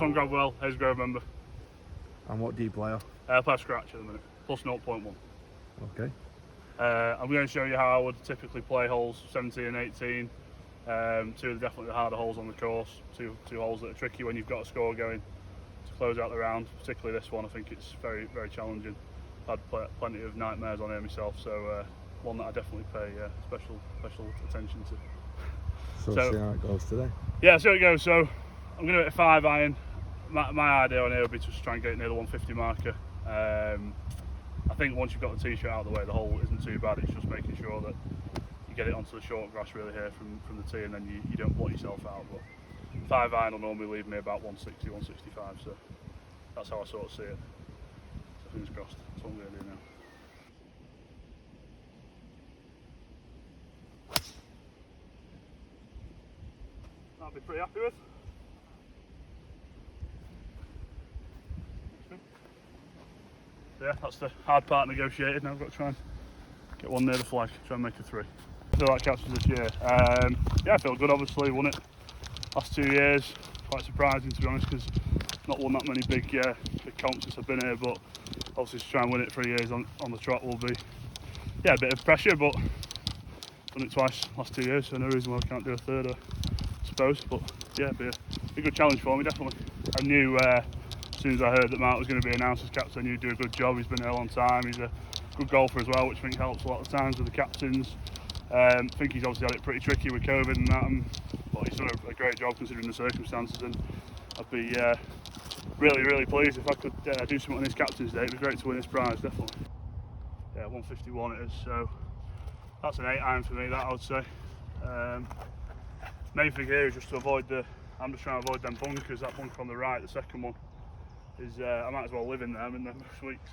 Anton Gradwell, Hazel Grove member. And what do you play off? I play scratch at the minute, plus 0.1. Okay. I'm going to show you how I would typically play holes 17 and 18. Two are definitely the harder holes on the course. Two holes that are tricky when you've got a score going to close out the round. Particularly this one, I think it's very, very challenging. I've had plenty of nightmares on here myself, so one that I definitely pay special attention to. So see how it goes today. Yeah, so it goes. So I'm going to hit a 5 iron. My idea on here would be to just try and get it near the 150 marker. I think once you've got the tee shot out of the way, the hole isn't too bad. It's just making sure that you get it onto the short grass really here from the tee, and then you don't block yourself out. But 5 iron will normally leave me about 160, 165, so that's how I sort of see it. So fingers crossed, that's what I'm going to do now. I'll be pretty happy with. So yeah, that's the hard part negotiated. Now I've got to try and get one near the flag, try and make a 3. So that captures this year. Yeah, I feel good. Obviously, won it last 2 years. Quite surprising to be honest, because not won that many big comps since I've been here. But obviously, to try and win it 3 years on the trot will be a bit of pressure. But done it twice last 2 years, so no reason why I can't do a third, I suppose. But yeah, be a good challenge for me definitely. I knew. As soon as I heard that Mark was going to be announced as captain, he'd do a good job. He's been here a long time. He's a good golfer as well, which I think helps a lot of times with the captains. I think he's obviously had it pretty tricky with COVID and that, but he's done a great job considering the circumstances. And I'd be really, really pleased if I could do something on his captain's day. It'd be great to win this prize, definitely. Yeah, 151 it is. So that's an 8 iron for me. That I would say. Main thing here is just to avoid I'm just trying to avoid them bunkers. That bunker on the right, the second one. I might as well live in there. I'm in there most weeks.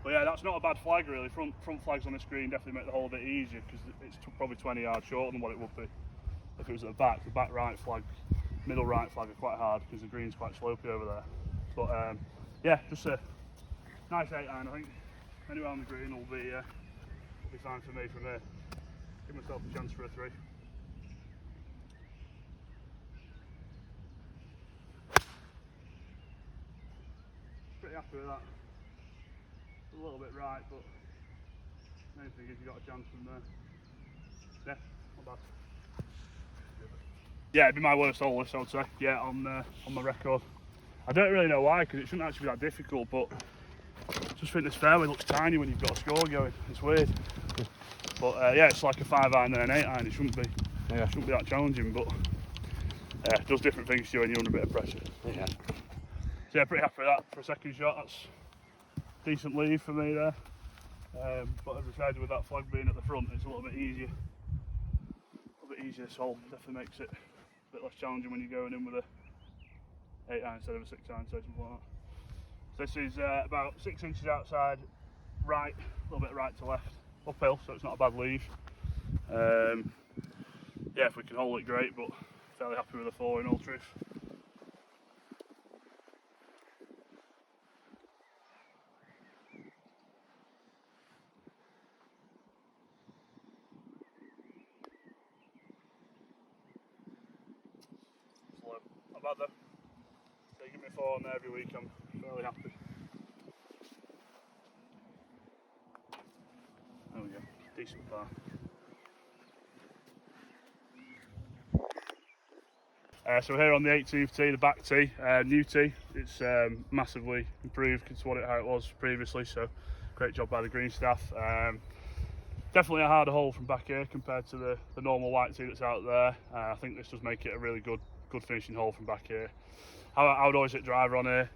But yeah, that's not a bad flag really. Front flags on the screen definitely make the hole a bit easier because it's probably 20 yards shorter than what it would be if it was at the back. The back right flag, middle right flag are quite hard because the green's quite slopey over there. But yeah, just a nice 8 iron. I think anywhere on the green will be fine for me from here. Give myself a chance for a 3. Pretty happy with that. It's a little bit right, but main thing is you got a chance from there. Yeah, not bad. Yeah, it'd be my worst hole this, I would say. Yeah, on my record. I don't really know why, because it shouldn't actually be that difficult, but I just think this fairway looks tiny when you've got a score going. It's weird. But yeah, it's like a 5 iron and an 8 iron. It shouldn't be. Yeah. It shouldn't be that challenging, but yeah, it does different things to you when you're under a bit of pressure. Yeah. So yeah, pretty happy with that for a second shot. That's decent lead for me there. But as I said, with that flag being at the front, it's a little bit easier. This hole definitely makes it a bit less challenging when you're going in with a 8 iron instead of a 6 iron, so something like that. So this is about 6 inches outside, right, a little bit right to left, uphill, so it's not a bad leave. Yeah, if we can hold it, great, but fairly happy with the 4 in all truth. Not bad though. So you give me a 4 on there every week, I'm fairly happy. There we go, decent par. So here on the 18th tee, the back tee, new tee. It's massively improved to how it was previously, so great job by the green staff. Definitely a harder hole from back here compared to the normal white tee that's out there. I think this does make it a really good finishing hole from back here. I would always hit driver on here.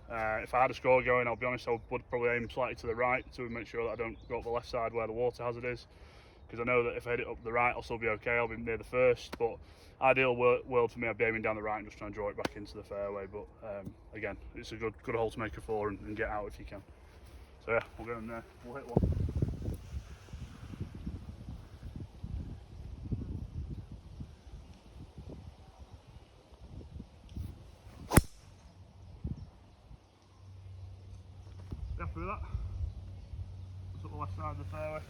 If I had a score going, I'll be honest, I would probably aim slightly to the right to make sure that I don't go up the left side where the water hazard is, because I know that if I hit it up the right, I'll still be okay. I'll be near the first, but ideal world for me, I'd be aiming down the right and just trying to draw it back into the fairway. But again, it's a good hole to make a 4 and get out if you can. So yeah, we'll go in there. We'll hit one. Happy with that. It's up the left side of the fairway.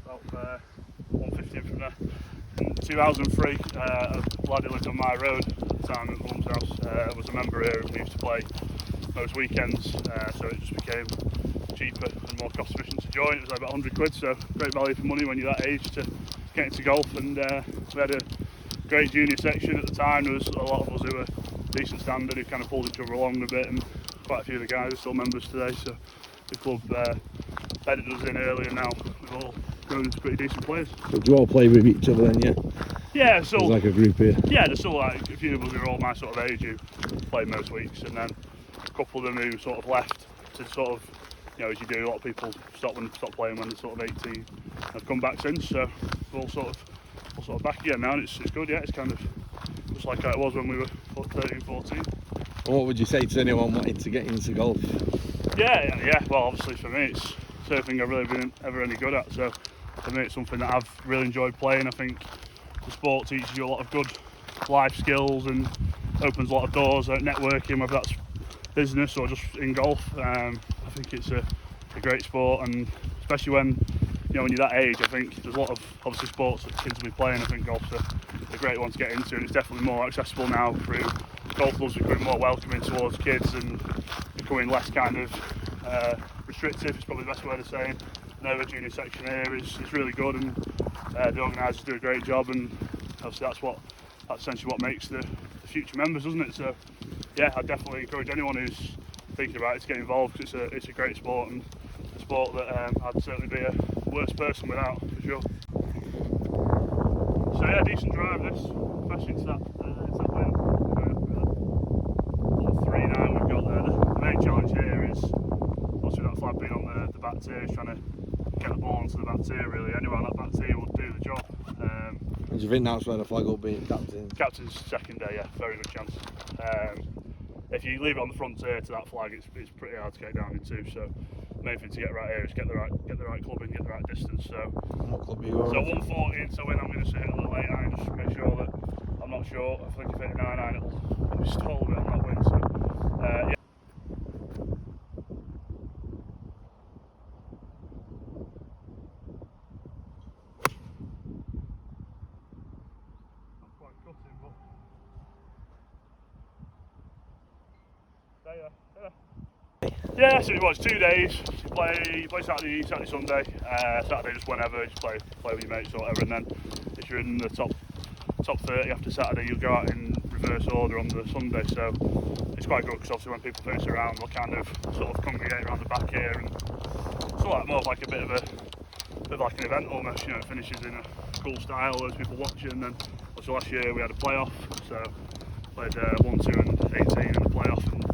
About 150 from there. In 2003, a lad who lived on my road at the time at mum's house was a member here, and we used to play most weekends, so it just became cheaper and more cost efficient to join. It was like about 100 quid, so great value for money when you're that age to get into golf. And we had a great junior section at the time. There was a lot of us who were decent standard, who kind of pulled each other along a bit, and quite a few of the guys are still members today, so the club bedded us in early, and now we've all grown into pretty decent players. So do you all play with each other then, yeah? Yeah, so there's like a group here. Yeah, there's still like a few of us who are all my sort of age who play most weeks, and then a couple of them who sort of left to sort of, you know, as you do, a lot of people stop playing when they're sort of 18 and have come back since, so we're all sort of back again now, and it's good. Yeah, it's kind of just like how it was when we were 13, 14. And what would you say to anyone wanting to get into golf? Yeah. Well, obviously for me, it's something I've really been ever any good at. So for me, it's something that I've really enjoyed playing. I think the sport teaches you a lot of good life skills and opens a lot of doors at networking, whether that's business or just in golf. I think it's a great sport, and especially when when you're that age, I think there's a lot of obviously sports that kids will be playing. I think golf's a great one to get into, and it's definitely more accessible now through golf clubs becoming more welcoming towards kids and becoming less kind of restrictive. It's probably the best way of saying. The junior section here is really good, and the organisers do a great job, and obviously that's essentially what makes the future members, doesn't it? So yeah, I definitely encourage anyone who's thinking about it to get involved, because it's a great sport, and a sport that I'd certainly be a worse person without, for sure. So yeah, decent drive this, especially into that wind. On 3 now we've got the main challenge here is obviously that flag being on the back tee, is trying to get the ball onto the back tee really. Anyone on that back tee will do the job. And do you think that's where the flag will be, captain? Captain's second day, yeah, very good chance. If you leave it on the front tee to that flag, it's pretty hard to get down into. So the main thing to get right here is get the right club in, get the right distance. So what club are you on? So 140 to win. I'm going to sit a little 8-iron just to make sure that I'm not short. I think if I hit 9-iron, it'll stall a bit on that win. So yeah. Not quite cutting, but yeah, so it was 2 days. You play Saturday, Sunday. Saturday just whenever, just play with your mates or whatever, and then if you're in the top 30 after Saturday, you'll go out in reverse order on the Sunday. So it's quite good, because obviously when people finish around, they'll kind of sort of congregate around the back here, and it's more of like a bit of like an event almost. It finishes in a cool style, loads of people watching. And then also last year we had a playoff, so played 1, 2 and 18 in the playoff, and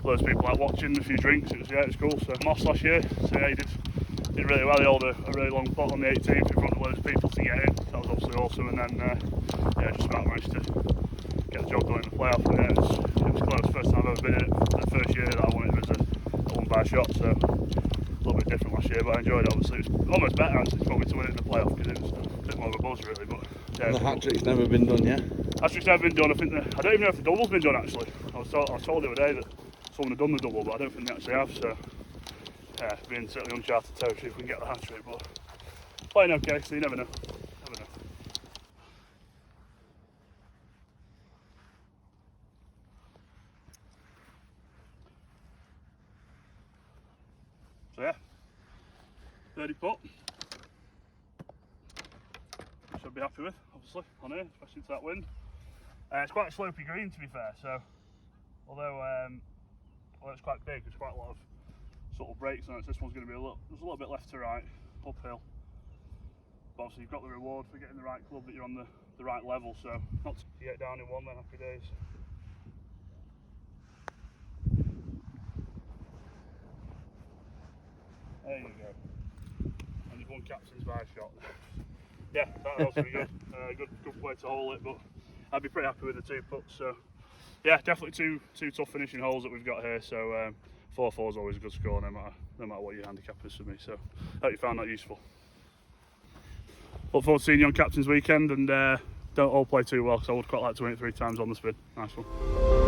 loads of people out watching, a few drinks. It was cool. So Moss last year, so yeah, he did really well. He held a really long putt on the 18th in front of loads of people to get in. That was obviously awesome. And then just about managed to get the job done in the playoff. And yeah, it was close. First time I've ever been in it. The first year that I won it was a one by shot, so a little bit different last year, but I enjoyed it. Obviously it was almost better actually probably to win it in the playoff, because it was a bit more of a buzz really. But yeah, and the hat-trick's never been done, yeah? Hat-trick's never been done. I don't even know if the double's been done actually. I was told the other day that someone had done the double, but I don't think they actually have. So yeah, being certainly uncharted territory if we can get the hat-trick, but playing okay, so you never know. So yeah, 30 putt, which I'd be happy with, obviously, on here, especially into that wind. It's quite a slopey green, to be fair, so although it's quite big, there's quite a lot of sort of breaks on it. So this one's going to be there's a little bit left to right, uphill. But obviously you've got the reward for getting the right club, that you're on the right level, so not to get down in one, then happy days. There you go. And you've won captain's by a shot. Yeah, that would also be good. Good way to hole it, but I'd be pretty happy with the 2 putts. So yeah, definitely two tough finishing holes that we've got here. So 4-4 is always a good score, no matter what your handicap is for me. So I hope you found that useful. Look forward to seeing you on captain's weekend, and don't all play too well, because I would quite like to win it 3 times on the spin. Nice one.